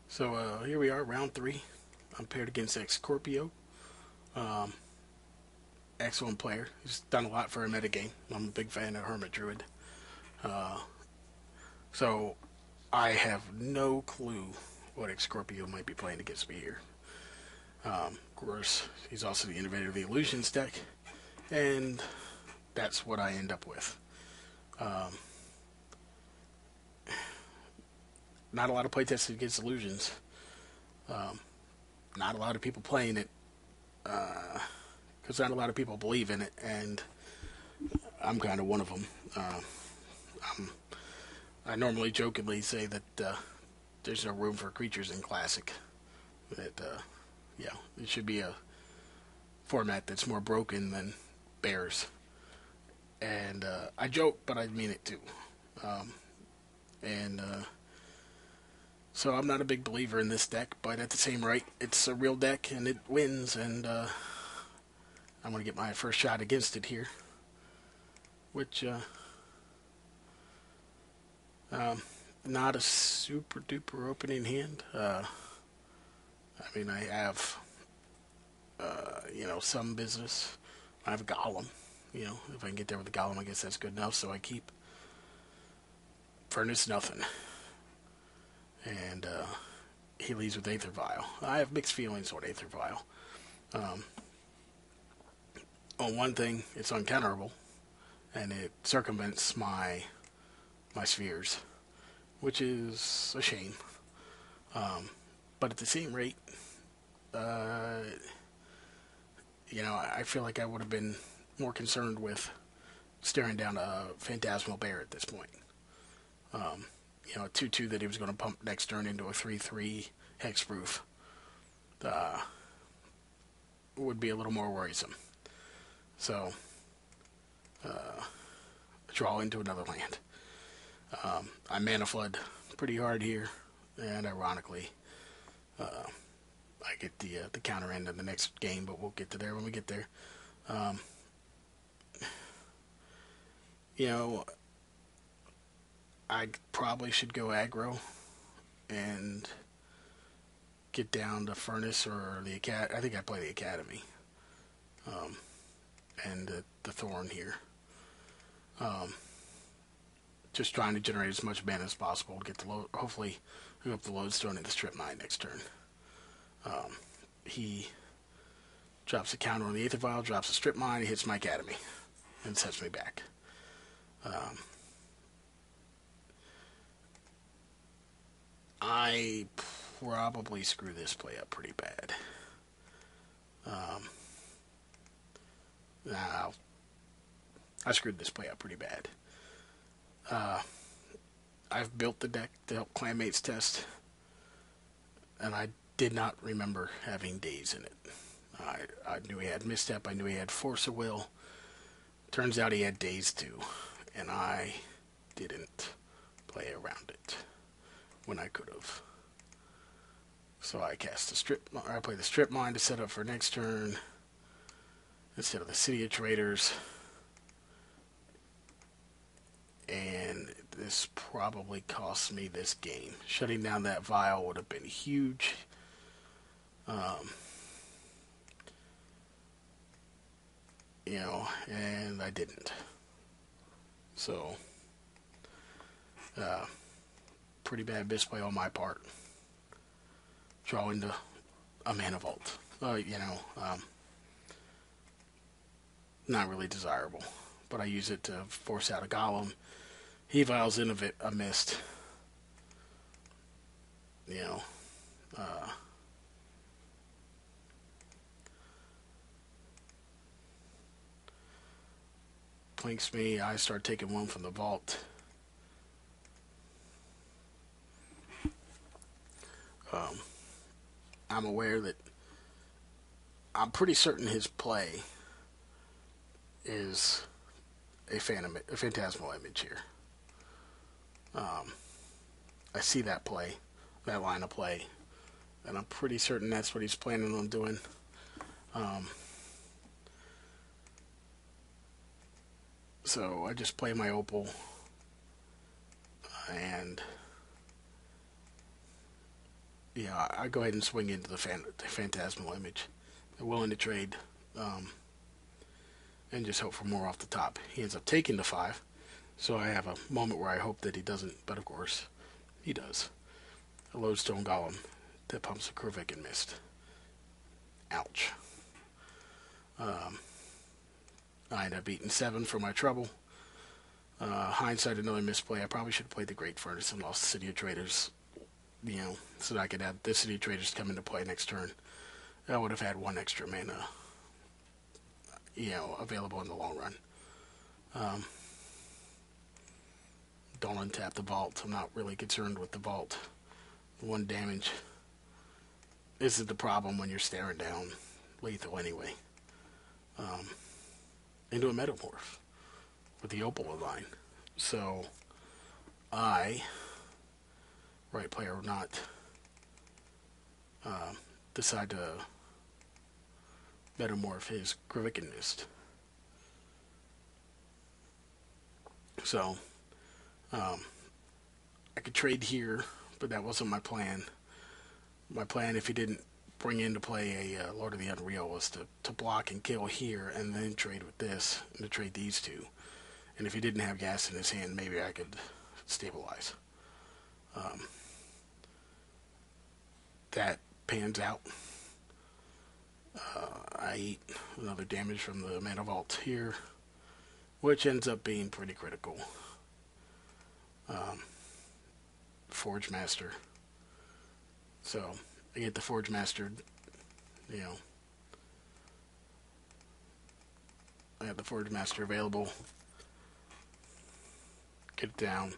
So here we are, round three. I'm paired against xkorpio. Um, Excellent player. He's done a lot for a metagame. I'm a big fan of Hermit Druid. Uh, so I have no clue what xkorpio might be playing against me here. Of course, he's also the innovator of the illusions deck, and that's what I end up with. Um, Not a lot of playtesting against illusions. Um, Not a lot of people playing it because not a lot of people believe in it, and I'm kind of one of them. I'm, I normally jokingly say that there's no room for creatures in Classic. That yeah, it should be a format that's more broken than bears. And I joke, but I mean it too. Um, and So I'm not a big believer in this deck, but at the same rate, it's a real deck and it wins, and I'm going to get my first shot against it here, which um, not a super duper opening hand. I mean, I have some business. I have a golem. If I can get there with the golem, I guess that's good enough. So I keep furnace nothing, and he leaves with Aether Vial. I have mixed feelings on Aether Vial. Um, on one thing, it's uncounterable, and it circumvents my spheres, which is a shame. Um, but at the same rate, uh, I feel like I would have been more concerned with staring down a Phantasmal Bear at this point. Um, a 2/2 that he was going to pump next turn into a 3/3 hexproof uh, would be a little more worrisome. So, draw into another land. I mana flood pretty hard here, and ironically, I get the counter end in the next game, but we'll get to there when we get there. Um, you know, I probably should go aggro and get down to Furnace or the Academy. I think I play the Academy um, and the Thorn here. Um, just trying to generate as much mana as possible to get the load. Hopefully, hook up the Lodestone and the Strip Mine next turn. He drops a counter on the Aether Vial, drops a Strip Mine, he hits my Academy, and sets me back. Um, I probably screw this play up pretty bad. Now, I screwed this play up pretty bad. Uh, I've built the deck to help Clanmates test, and I did not remember having days in it. I knew he had Misstep, I knew he had Force of Will. Turns out he had days too, and I didn't play around it when I could have. So I cast I play the Strip Mine to set up for next turn instead of the City of Traders. And this probably cost me this game. Shutting down that vial would have been huge. And I didn't. So, pretty bad misplay on my part. Draw into a Mana Vault. Not really desirable. But I use it to force out a Golem. He vials in a mist. Uh, Plinks me. I start taking one from the vault. I'm aware that I'm pretty certain his play is a phantasmal image here. I see that play, that line of play, and I'm pretty certain that's what he's planning on doing. So I just play my Opal, and yeah, I go ahead and swing into the phantasmal image. They're willing to trade, and just hope for more off the top. He ends up taking the 5, so I have a moment where I hope that he doesn't, but of course, he does. A lodestone golem that pumps a Kurviken Mist. Ouch. I end up eating 7 for my trouble. Hindsight, another misplay. I probably should have played the Great Furnace and lost the City of Traders, so that I could have the City of Traders come into play next turn. I would have had 1 extra mana, available in the long run. Don't untap the vault. I'm not really concerned with the vault. 1 damage. This is the problem when you're staring down lethal anyway. Into a metamorph with the opal line. So I, right player or not, decide to metamorph his Kurviken Mist. So I could trade here, but that wasn't my plan. My plan, if he didn't bring into play a Lord of the Unreal, was to block and kill here and then trade with this, and to trade these two. And if he didn't have gas in his hand, maybe I could stabilize. That pans out. I eat another damage from the Mana Vault here, which ends up being pretty critical. Forge Master. So I get the Forge Master, I have the Forge Master available. Get it down.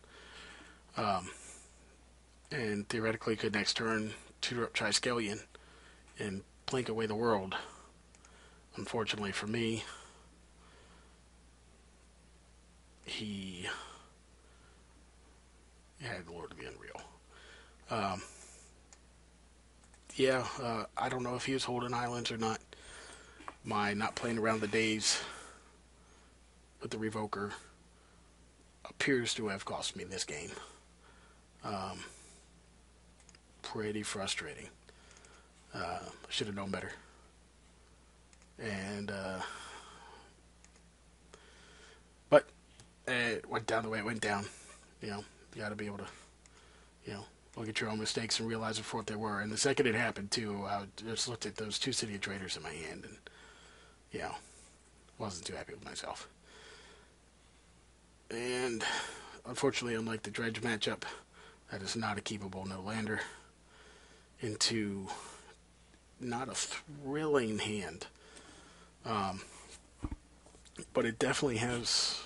And theoretically could next turn tutor up Triskelion and blink away the world. Unfortunately for me, he had Lord of the Unreal. I don't know if he was holding islands or not. My not playing around the days with the Revoker appears to have cost me this game. Pretty frustrating. Should have known better. And but it went down the way it went down. You got to be able to, look at your own mistakes and realize for what they were. And the second it happened too, I just looked at those 2 City of Traders in my hand, and wasn't too happy with myself. And unfortunately, unlike the Dredge matchup, that is not a keepable no-lander into not a thrilling hand. But it definitely has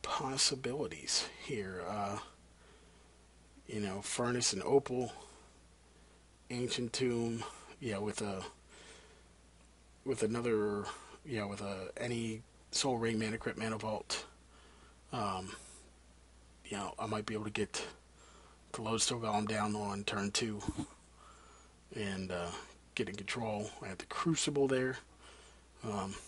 possibilities here. Furnace and Opal, Ancient Tomb, with any Soul Ring, Mana Crypt, Mana Vault. I might be able to get the Lodestone Golem down on turn 2 and get in control. I have the Crucible there. Oops.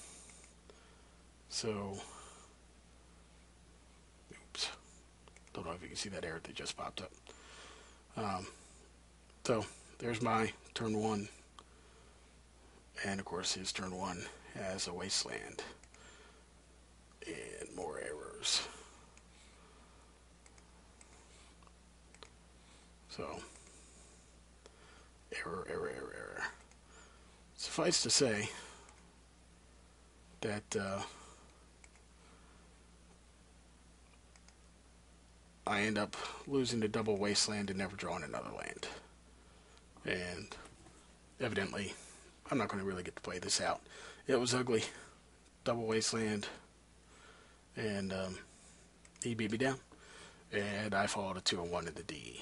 Don't know if you can see that error that just popped up. So there's my turn 1. And of course his turn 1 has a Wasteland. And more errors. So, error. Suffice to say that I end up losing the double Wasteland and never drawing another land. And evidently, I'm not going to really get to play this out. It was ugly. Double Wasteland. And he beat me down. And I followed a 2-1 in the D.